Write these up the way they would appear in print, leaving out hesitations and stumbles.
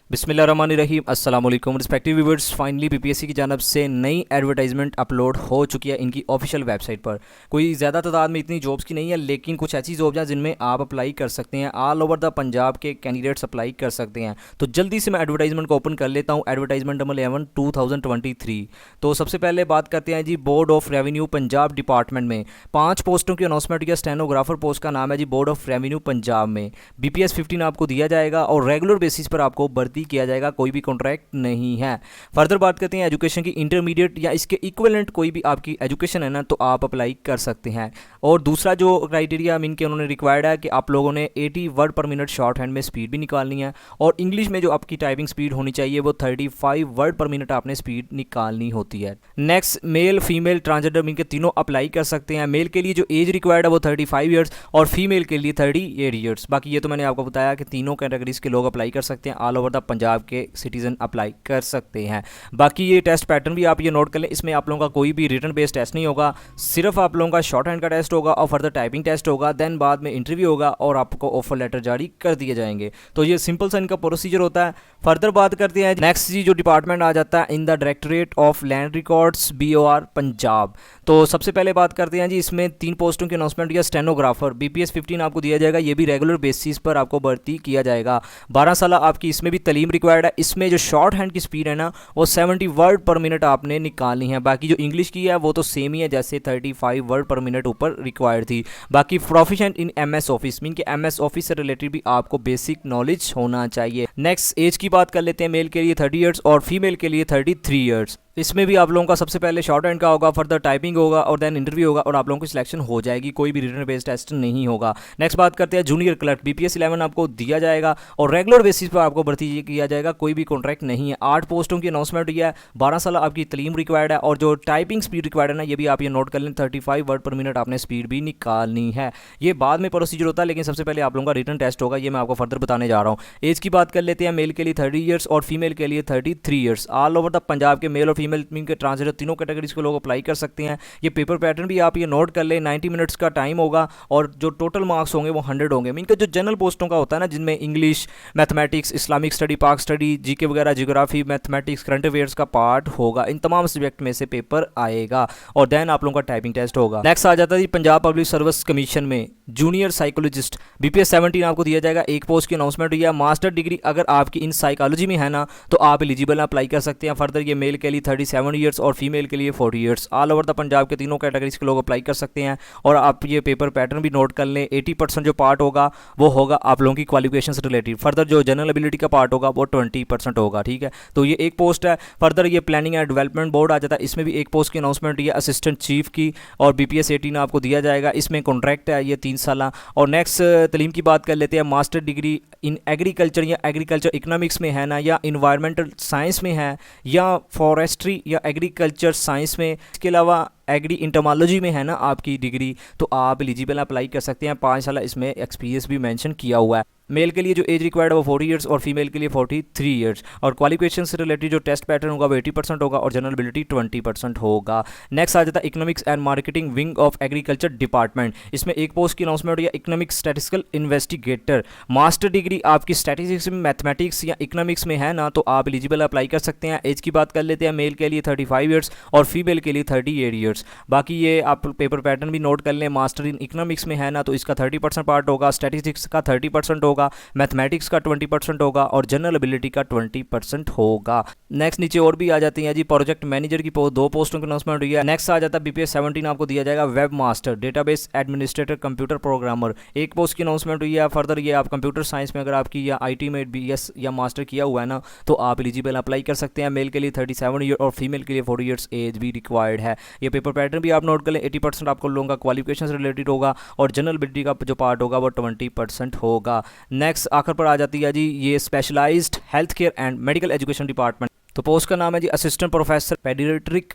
बिस्मिल्लाहिर्रहमानिर्रहीम अस्सलाम वालेकुम रिस्पेक्टिव व्यूअर्स। फाइनली बीपीएससी की जानब से नई एडवर्टाइजमेंट अपलोड हो चुकी है इनकी ऑफिशियल वेबसाइट पर। कोई ज़्यादा तादाद में इतनी जॉब्स की नहीं है, लेकिन कुछ ऐसी जॉब्स हैं जिनमें आप अप्लाई कर सकते हैं। ऑल ओवर द पंजाब के कैंडिडेट्स अप्लाई कर सकते हैं। तो जल्दी से मैं एडवर्टाइजमेंट को ओपन कर लेता हूँ। Advertisement number 11 2023। तो सबसे पहले बात करते हैं जी board of revenue Punjab department में 5 पोस्टों की अनाउंसमेंट या स्टेनोग्राफर पोस्ट का नाम है जी बोर्ड ऑफ रेवेन्यू पंजाब में। बीपीएस 15 आपको दिया जाएगा और रेगुलर बेसिस पर आपको भर्ती किया जाएगा, कोई भी कॉन्ट्रैक्ट नहीं है। फर्दर बात करते हैं एजुकेशन की, इंटरमीडिएट या इसके इक्विवेलेंट कोई भी आपकी एजुकेशन है ना, तो आप अप्लाई कर सकते हैं। और दूसरा जो क्राइटेरिया मीन के उन्होंने रिक्वायर्ड है कि आप लोगों ने 80 वर्ड पर मिनट शॉर्ट हैंड में स्पीड भी निकालनी है, और इंग्लिश में जो आपकी टाइपिंग स्पीड होनी चाहिए वो 35 वर्ड पर मिनट आपने स्पीड निकालनी होती है। Next, male female transgender mean के तीनों अप्लाई कर सकते हैं। मेल के लिए जो एज रिक्वायर्ड है वो 35 ईयर्स और फीमेल के लिए 38 ईयर्स। बाकी ये तो मैंने आपको बताया कि तीनों कैटेगरीज के लोग अप्लाई कर सकते हैं। ऑल ओवर द पंजाब के सिटीजन अप्लाई कर सकते हैं। बाकी ये टेस्ट पैटर्न भी आप ये नोट कर लें, इसमें आप लोगों का कोई भी रिटन बेस्ड टेस्ट नहीं होगा, सिर्फ आप लोगों का शॉर्ट हैंड का टेस्ट होगा और फर्दर टाइपिंग टेस्ट होगा। देन बाद में इंटरव्यू होगा और आपको ऑफर लेटर जारी कर दिए जाएंगे। तो ये सिंपल सा इनका प्रोसीजर होता है। फर्दर बात करते हैं नेक्स्ट जी, जो डिपार्टमेंट आ जाता है in the directorate of land records BOR Punjab. तो सबसे पहले बात करते हैं जी, इसमें 3 पोस्टों की अनाउंसमेंट या स्टेनोग्राफर BPS 15 आपको दिया जाएगा। ये भी रेगुलर बेसिस पर आपको भर्ती किया जाएगा। 12 साल आपकी इसमें भी तलीम रिक्वायर्ड है। इसमें जो शॉर्ट हैंड की स्पीड है ना वो 70 वर्ड पर मिनट आपने निकालनी है। बाकी जो इंग्लिश की है वो तो सेम ही है जैसे 35 वर्ड पर मिनट ऊपर रिक्वायर्ड थी। बाकी प्रोफिशिएंट इन MS ऑफिस मीन के MS ऑफिस से रिलेटेड भी आपको बेसिक नॉलेज होना चाहिए। नेक्स्ट, एज की बात कर लेते हैं। मेल के लिए 30 ईयर्स और फीमेल के लिए 33 ईयर्स। इसमें भी आप लोगों का सबसे पहले शॉर्ट हैंड का होगा, फर्दर टाइपिंग होगा और देन इंटरव्यू होगा और आप लोगों की सिलेक्शन हो जाएगी। कोई भी रिटन बेस्ड टेस्ट नहीं होगा। नेक्स्ट बात करते हैं जूनियर क्लर्क BPS 11 आपको दिया जाएगा और रेगुलर बेसिस पर आपको भर्ती किया जाएगा, कोई भी कॉन्ट्रैक्ट नहीं है। 8 पोस्टों की अनाउंसमेंट हुई है। 12 साल आपकी तलीम रिक्वायर्ड है और जो टाइपिंग स्पीड रिक्वायर्ड है ना, ये भी आप ये नोट कर लें, 35 वर्ड पर मिनट आपने स्पीड भी निकालनी है। ये बाद में प्रोसीजर होता है, लेकिन सबसे पहले आप लोगों का रिटन टेस्ट होगा, ये मैं आपको फर्दर बताने जा रहा हूँ। एज की बात कर लेते हैं। मेल के लिए 30 ईयर्स और फीमेल के लिए 33 years. All over the Punjab के मेल और फीमेल मीन के ट्रांसजेंडर तीनों कैटेगरीज के लोग अप्लाई कर सकते हैं। ये पेपर पैटर्न भी आप ये नोट कर लें, 90 मिनट्स का टाइम होगा और जो टोटल मार्क्स होंगे वो 100 होंगे। मीन के जो जनरल पोस्टों का होता है ना, जिनमें इंग्लिश, मैथमेटिक्स, इस्लामिक स्टडी, पाक स्टडी, GK वगैरह, जियोग्राफी, मैथमेटिक्स, करंट अफेयर्स का पार्ट होगा। इन तमाम सब्जेक्ट में से पेपर आएगा और देन आप लोगों का टाइपिंग टेस्ट होगा। नेक्स्ट आ जाता है पंजाब पब्लिक सर्विस कमीशन में जूनियर साइकोलॉजिस्ट BPS 17 आपको दिया जाएगा। एक पोस्ट की अनाउंसमेंट हुई है। मास्टर डिग्री अगर आपकी इन साइकोलॉजी में है ना, तो आप एलिजिबल अप्लाई कर सकते हैं। फर्दर ये मेल के लिए 37 ईयर्स और फीमेल के लिए 40 years. All over the Punjab के तीनों कैटेगरीज के लोग अप्लाई कर सकते हैं। और आप ये पेपर पैटर्न भी नोट कर लें, 80% जो पार्ट होगा वो होगा आप लोगों की क्वालिफिकेशन से रिलेटेड। फर्दर जो जनरल एबिलिटी का पार्ट होगा वो 20% होगा। ठीक है, तो ये एक पोस्ट है। फर्दर ये प्लानिंग एंड डेवलपमेंट बोर्ड आ जाता है। इसमें भी एक पोस्ट की अनाउंसमेंट है असिस्टेंट चीफ की और BPS 18 आपको दिया जाएगा। इसमें कॉन्ट्रैक्ट है ये 3 साल। और नेक्स्ट तलीम की बात कर लेते हैं। मास्टर डिग्री इन एग्रीकल्चर या एग्रीकल्चर इकोनॉमिक्स में है ना, या इन्वायरमेंटल साइंस में है, या फॉरेस्ट्री या एग्रीकल्चर साइंस में, इसके अलावा एग्री इंटरमोलॉजी में है ना आपकी डिग्री, तो आप एलिजिबल अप्लाई कर सकते हैं। 5 साल इसमें एक्सपीरियंस भी मेंशन किया हुआ है। मेल के लिए जो एज रिक्वायर्ड है वो 40 ईयर्स और फीमेल के लिए 43 ईयर्स। और क्वालिफिकेशन से रिलेटेड जो टेस्ट पैटर्न होगा वो 80% होगा और जनरल एबिलिटी 20% होगा। नेक्स्ट आ जाता है economics and marketing wing of agriculture department. इसमें एक पोस्ट की अनाउंसमेंट या economics statistical investigator. Master degree आपकी स्टैटिस्टिक्स में, मैथमेटिक्स या इकोनॉमिक्स में है ना, तो आप एलिजिबल अप्लाई कर सकते हैं। एज की बात कर लेते हैं। मेल के लिए 35 ईयर्स और फीमेल के लिए 38 ईयर्स। बाकी ये आप पेपर पैटर्न भी नोट कर लें। मास्टर इन इकोनॉमिक्स में है ना, तो इसका 30% पार्ट होगा, स्टैटिस्टिक्स का 30% होगा, मैथमेटिक्स का 20% होगा और जनरल एबिलिटी का 20% होगा। नेक्स्ट नीचे और भी आ जाती हैं जी, प्रोजेक्ट मैनेजर की 2 पोस्टों की अनाउंसमेंट हुई है। नेक्स्ट आ जाता है BPS 17 आपको दिया जाएगा web master, database administrator, computer programmer. एक पोस्ट की अनाउंसमेंट हुई है। फर्दर ये आप कंप्यूटर साइंस में अगर आपकी या IT में BS या मास्टर किया हुआ है ना, तो आप एलिजिबल अप्लाई कर सकते हैं। मेल के लिए 37 ईयर और फीमेल के लिए 40 ईयर्स एज भी रिक्वायर्ड है। ये पेपर पैटर्न भी आप नोट कर लें। 80% आपको लोगों का क्वालिफिकेशन से रिलेटेड होगा और जनरल एबिलिटी का जो पार्ट होगा वो 20% होगा। नेक्स्ट आखिर पर आ जाती है जी ये specialised health care and medical education department. तो पोस्ट का नाम है जी असिस्टेंट प्रोफेसर पेडियाट्रिक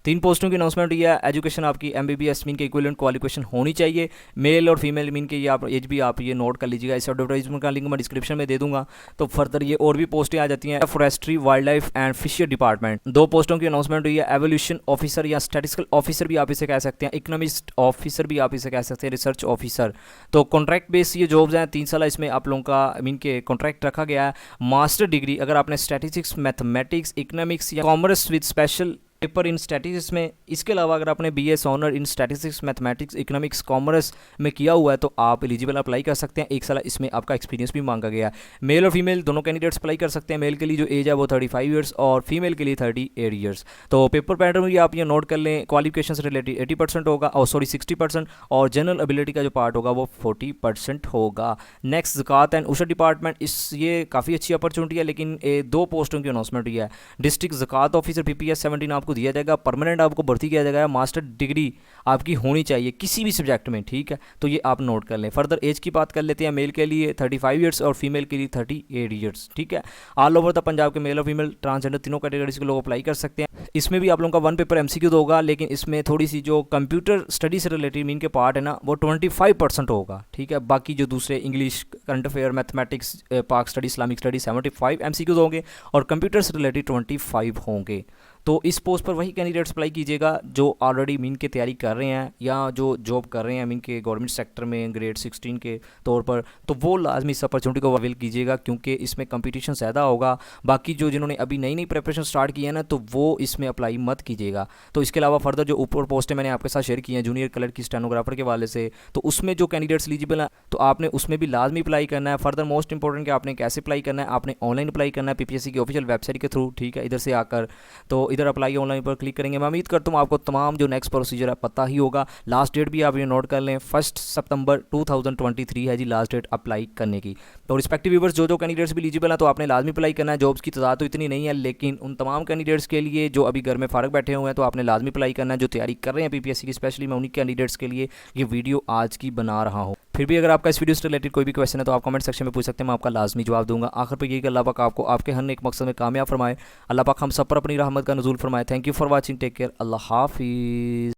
3 पोस्टों की अनाउंसमेंट हुई है। एजुकेशन आपकी MBBS मीन के इक्विवेलेंट क्वालिफिकेशन होनी चाहिए, मेल और फीमेल मीन के ये आप एज भी आप ये नोट कर लीजिएगा। इस एडवर्टाइजमेंट का लिंक मैं डिस्क्रिप्शन में दे दूंगा। तो फर्दर ये और भी पोस्टें आ जाती हैं। Forestry, wildlife and fisher department 2 पोस्टों की अनाउंसमेंट हुई है। एवोल्यूशन ऑफिसर या स्टैटिस्टिकल ऑफिसर भी आप इसे कह सकते हैं, इकोनॉमिस्ट ऑफिसर भी आप इसे कह सकते हैं, रिसर्च ऑफिसर। तो कॉन्ट्रैक्ट बेस ये जॉब्स हैं, 3 साल इसमें आप लोगों का मीन के कॉन्ट्रैक्ट रखा गया है। मास्टर डिग्री अगर आपने स्टैटिस्टिक्स, मैथमेटिक्स, इकोनॉमिक्स या commerce with special paper in statistics में, इसके अलावा अगर आपने BS honour in statistics, mathematics, economics, commerce में किया हुआ है तो आप एलिजिबल अप्लाई कर सकते हैं। 1 साल इसमें आपका एक्सपीरियंस भी मांगा गया है। मेल और फीमेल दोनों कैंडिडेट्स अप्लाई कर सकते हैं। मेल के लिए जो एज है वो 35 ईयर्स और फीमेल के लिए 38 ईयर्स। तो पेपर पैटर्न भी आप ये नोट कर लें। क्वालिफिकेशन से रिलेटेड 80% होगा, और 60%, और जनरल एबिलिटी का जो पार्ट होगा वो 40% होगा। नेक्स्ट ज़कात एंड उशर डिपार्टमेंट, ये काफ़ी अच्छी अपॉर्चुनिटी है, लेकिन 2 पोस्टों की अनाउंसमेंट हुई है। डिस्ट्रिक्ट ज़कात ऑफिसर PPS 17 आपको दिया जाएगा। परमानेंट आपको भर्ती किया जाएगा। मास्टर डिग्री आपकी होनी चाहिए किसी भी सब्जेक्ट में, ठीक है, तो ये आप नोट कर लें। फर्दर एज की बात कर लेते हैं। मेल के लिए 35 ईयर्स और फीमेल के लिए 38 ईयर्स, ठीक है। ऑल ओवर द पंजाब के मेल और फीमेल ट्रांसजेंडर तीनों कैटेगरीज के लोग अप्लाई कर सकते हैं। इसमें भी आप लोगों का 1 पेपर MCQ होगा, लेकिन इसमें थोड़ी सी जो कंप्यूटर स्टडी से रिलेटेड मीन के पार्ट है ना, वो 25% होगा, ठीक है। बाकी जो दूसरे इंग्लिश, करंट अफेयर, मैथमेटिक्स, पाक स्टडी, इस्लामिक स्टडी 75 MCQ होंगे, और कंप्यूटर से रिलेटेड 25 होंगे। तो इस पोस्ट पर वही कैंडिडेट्स अप्लाई कीजिएगा जो ऑलरेडी मीन की तैयारी कर रहे हैं या जो जॉब कर रहे हैं मीन के गवर्नमेंट सेक्टर में ग्रेड 16 के तौर पर, तो वो लाजमी इस अपॉर्चुनिटी को अवेल कीजिएगा, क्योंकि इसमें कंपटीशन ज़्यादा होगा। बाकी जो जिन्होंने अभी नई प्रिपरेशन स्टार्ट की है ना, तो वो इसमें अप्लाई मत कीजिएगा। तो इसके अलावा फर्दर जो ऊपर पोस्टें मैंने आपके साथ शेयर की हैं जूनियर कलर की स्टेनोग्राफर के वाले से, तो उसमें जो कैंडिडेट्स एलिजिबल हैं तो आपने उसमें भी लाजमी अप्लाई करना है। फर्दर मोस्ट इंपॉर्टेंट कि आपने कैसे अप्लाई करना है, आपने ऑनलाइन अप्लाई करना है PPSC की ऑफिशियल वेबसाइट के थ्रू, ठीक है। इधर से आकर तो इधर अप्लाई ऑनलाइन पर क्लिक करेंगे। मैं उम्मीद करता हूँ आपको तमाम जो नेक्स्ट प्रोसीजर है पता ही होगा। लास्ट डेट भी आप ये नोट कर लें, 1 सितंबर 2023 है जी लास्ट डेट अप्लाई करने की। तो रिस्पेक्टिव व्यूअर्स जो कैंडिडेट्स भी एलिजिबल हैं तो आपने लाजमी अप्लाई करना है। जॉब्स की तादाद तो इतनी नहीं है, लेकिन उन तमाम कैंडिडेट्स के लिए जो अभी घर में फारग बैठे हुए हैं तो आपने लाजमी अप्लाई करना है। जो तैयारी कर रहे हैं PPSC की, स्पेशली मैं उन्हीं कैंडिडेट्स के लिए ये वीडियो आज की बना रहा हूँ। फिर भी अगर आपका इस वीडियो से रिलेटेड कोई भी क्वेश्चन है तो आप कमेंट सेक्शन में पूछ सकते हैं, मैं आपका लाजमी जवाब दूंगा। आखिर पर यही कि अल्लाह पाक आपको आपके हर एक मकसद में कामयाब फरमाए। अल्लाह पाक हम सब पर अपनी रहमत का नुज़ूल फरमाए। Thank you for watching, take care, Allah हाफिज़।